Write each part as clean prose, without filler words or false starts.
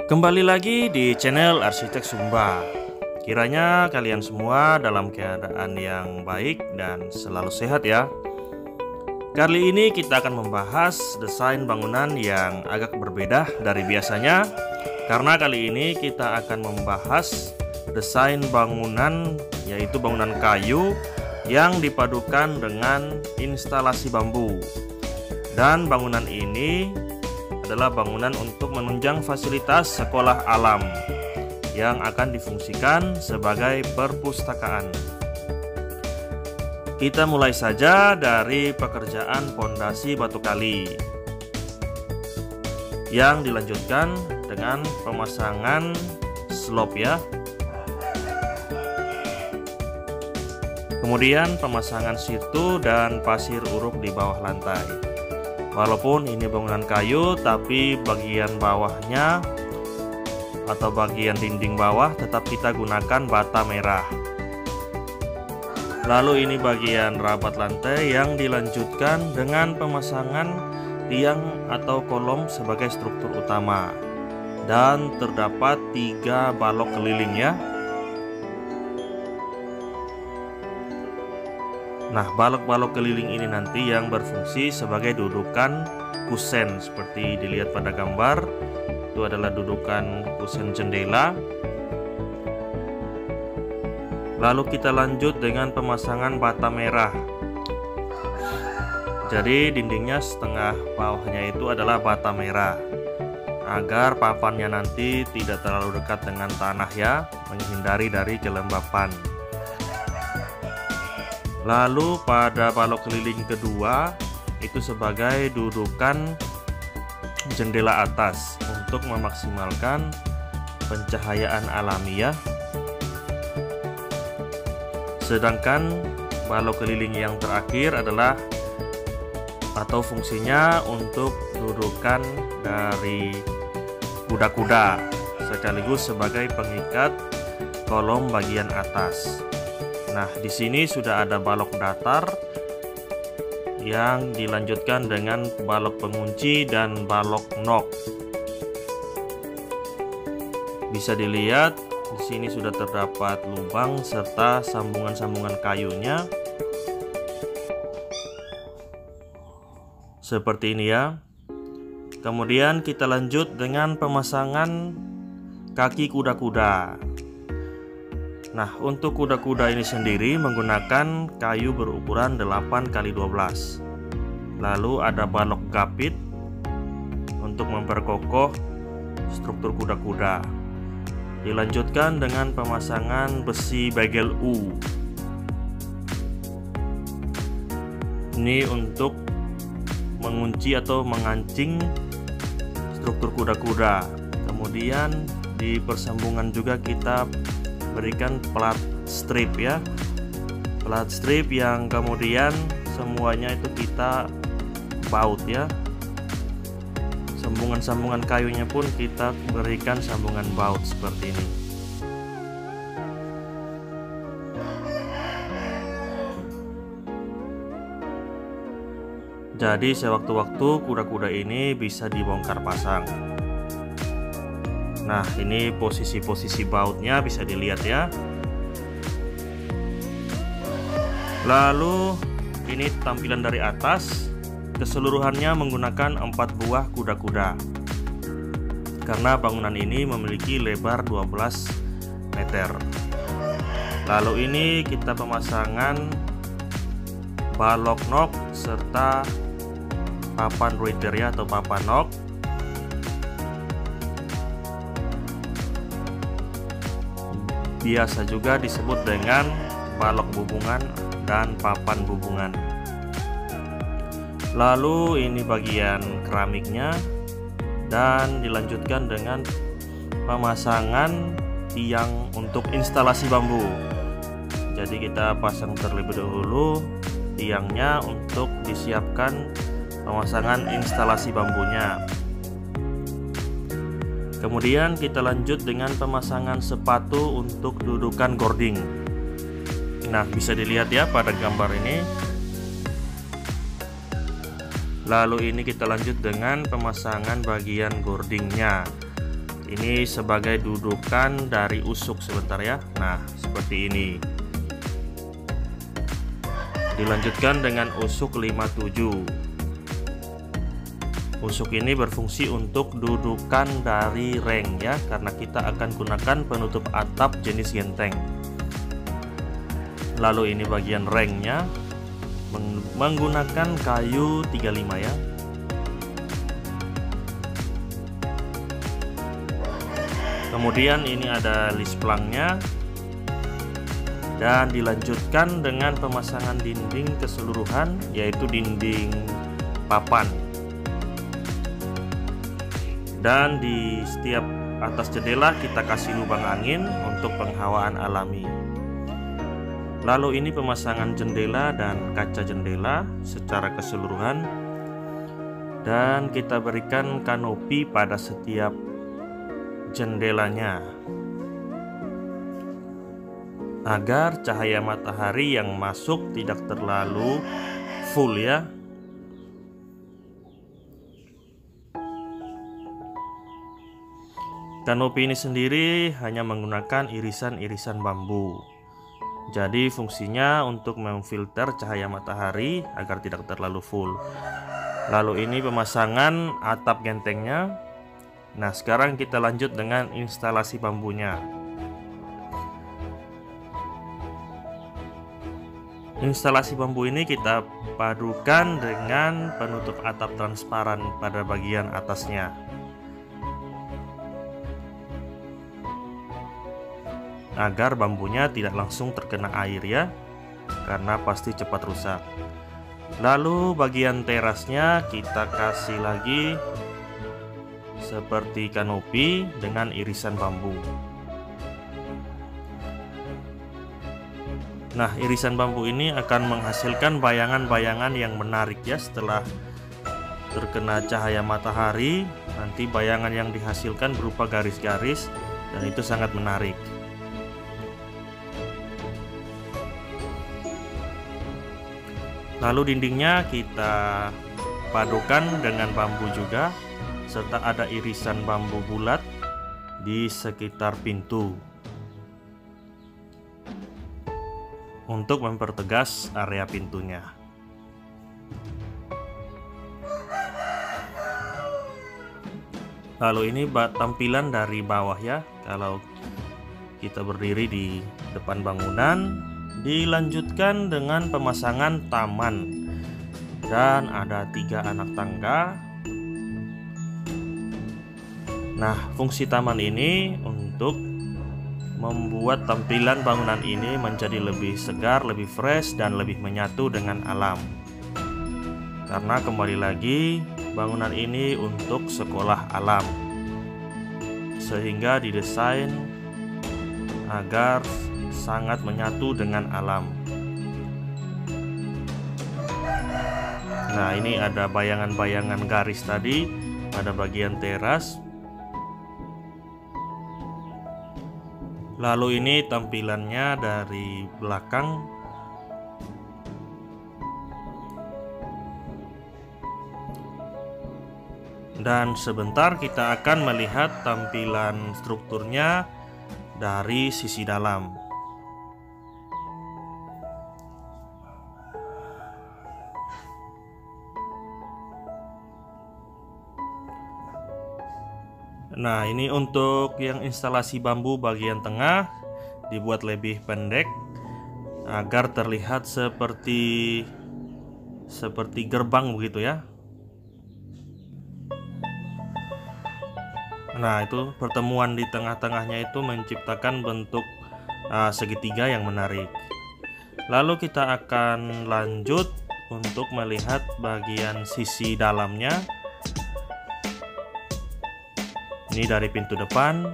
Kembali lagi di channel Arsitek Sumba. Kiranya kalian semua dalam keadaan yang baik dan selalu sehat ya. Kali ini kita akan membahas desain bangunan yang agak berbeda dari biasanya, karena kali ini kita akan membahas desain bangunan, yaitu bangunan kayu yang dipadukan dengan instalasi bambu. Dan bangunan ini adalah bangunan untuk menunjang fasilitas sekolah alam yang akan difungsikan sebagai perpustakaan. Kita mulai saja dari pekerjaan pondasi batu kali yang dilanjutkan dengan pemasangan slope ya. Kemudian pemasangan situ dan pasir uruk di bawah lantai. Walaupun ini bangunan kayu, tapi bagian bawahnya atau bagian dinding bawah tetap kita gunakan bata merah. Lalu ini bagian rapat lantai yang dilanjutkan dengan pemasangan tiang atau kolom sebagai struktur utama. Dan terdapat 3 balok keliling ya. Nah, balok-balok keliling ini nanti yang berfungsi sebagai dudukan kusen seperti dilihat pada gambar. Itu adalah dudukan kusen jendela. Lalu kita lanjut dengan pemasangan bata merah. Jadi dindingnya setengah bawahnya itu adalah bata merah, agar papannya nanti tidak terlalu dekat dengan tanah ya, menghindari dari kelembapan. Lalu pada balok keliling kedua itu sebagai dudukan jendela atas untuk memaksimalkan pencahayaan alami ya. Sedangkan balok keliling yang terakhir adalah atau fungsinya untuk dudukan dari kuda-kuda sekaligus sebagai pengikat kolom bagian atas. Nah, di sini sudah ada balok datar yang dilanjutkan dengan balok pengunci dan balok nok. Bisa dilihat di sini sudah terdapat lubang serta sambungan-sambungan kayunya. Seperti ini ya. Kemudian kita lanjut dengan pemasangan kaki kuda-kuda. Nah, untuk kuda-kuda ini sendiri menggunakan kayu berukuran 8x12. Lalu ada balok gapit untuk memperkokoh struktur kuda-kuda. Dilanjutkan dengan pemasangan besi bagel U. Ini untuk mengunci atau mengancing struktur kuda-kuda. Kemudian di persambungan juga kita berikan plat strip ya, plat strip yang kemudian semuanya itu kita baut ya. Sambungan-sambungan kayunya pun kita berikan sambungan baut seperti ini. Jadi sewaktu-waktu kuda-kuda ini bisa dibongkar pasang. Nah, ini posisi-posisi bautnya bisa dilihat ya. Lalu ini tampilan dari atas. Keseluruhannya menggunakan 4 buah kuda-kuda. Karena bangunan ini memiliki lebar 12 meter. Lalu ini kita pemasangan balok nok serta papan ruiter ya, atau papan nok. Biasa juga disebut dengan balok bubungan dan papan bubungan. Lalu ini bagian keramiknya, dan dilanjutkan dengan pemasangan tiang untuk instalasi bambu. Jadi kita pasang terlebih dahulu tiangnya untuk disiapkan pemasangan instalasi bambunya. Kemudian kita lanjut dengan pemasangan sepatu untuk dudukan gording. Nah, bisa dilihat ya pada gambar ini. Lalu ini kita lanjut dengan pemasangan bagian gordingnya. Ini sebagai dudukan dari usuk sebentar ya. Nah, seperti ini. Dilanjutkan dengan usuk 57. Usuk ini berfungsi untuk dudukan dari reng ya, karena kita akan gunakan penutup atap jenis genteng. Lalu ini bagian rengnya menggunakan kayu 35 ya. Kemudian ini ada list plangnya. Dan dilanjutkan dengan pemasangan dinding keseluruhan, yaitu dinding papan. Dan di setiap atas jendela kita kasih lubang angin untuk penghawaan alami. Lalu ini pemasangan jendela dan kaca jendela secara keseluruhan. Dan kita berikan kanopi pada setiap jendelanya, agar cahaya matahari yang masuk tidak terlalu full ya. Kanopi ini sendiri hanya menggunakan irisan-irisan bambu. Jadi fungsinya untuk memfilter cahaya matahari agar tidak terlalu full. Lalu ini pemasangan atap gentengnya. Nah, sekarang kita lanjut dengan instalasi bambunya. Instalasi bambu ini kita padukan dengan penutup atap transparan pada bagian atasnya. Agar bambunya tidak langsung terkena air ya, karena pasti cepat rusak. Lalu bagian terasnya kita kasih lagi seperti kanopi dengan irisan bambu. Nah, irisan bambu ini akan menghasilkan bayangan-bayangan yang menarik ya. Setelah terkena cahaya matahari, nanti bayangan yang dihasilkan berupa garis-garis, dan itu sangat menarik. Lalu dindingnya kita padukan dengan bambu juga, serta ada irisan bambu bulat di sekitar pintu untuk mempertegas area pintunya. Lalu ini tampilan dari bawah ya. Kalau kita berdiri di depan bangunan, dilanjutkan dengan pemasangan taman, dan ada 3 anak tangga. Nah, fungsi taman ini untuk membuat tampilan bangunan ini menjadi lebih segar, lebih fresh, dan lebih menyatu dengan alam. Karena kembali lagi, bangunan ini untuk sekolah alam, sehingga didesain agar sangat menyatu dengan alam. Nah, ini ada bayangan-bayangan garis tadi pada bagian teras. Lalu ini tampilannya dari belakang. Dan sebentar kita akan melihat tampilan strukturnya dari sisi dalam. Nah, ini untuk yang instalasi bambu bagian tengah dibuat lebih pendek agar terlihat seperti gerbang begitu ya. Nah, itu pertemuan di tengah-tengahnya itu menciptakan bentuk segitiga yang menarik. Lalu kita akan lanjut untuk melihat bagian sisi dalamnya. Ini dari pintu depan.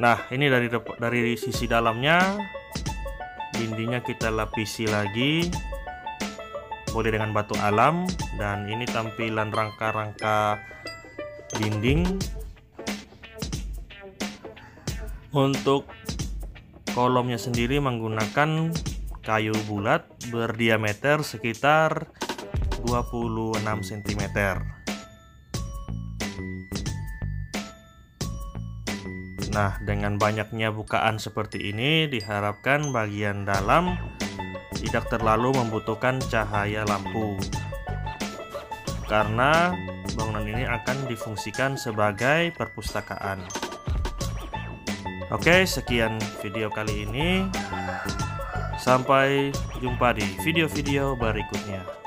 Nah, ini dari sisi dalamnya. Dindingnya kita lapisi lagi, boleh dengan batu alam. Dan ini tampilan rangka-rangka dinding. Untuk kolomnya sendiri menggunakan kayu bulat berdiameter sekitar 26 cm. Nah, dengan banyaknya bukaan seperti ini, diharapkan bagian dalam tidak terlalu membutuhkan cahaya lampu, karena bangunan ini akan difungsikan sebagai perpustakaan. Oke, sekian video kali ini. Sampai jumpa di video-video berikutnya.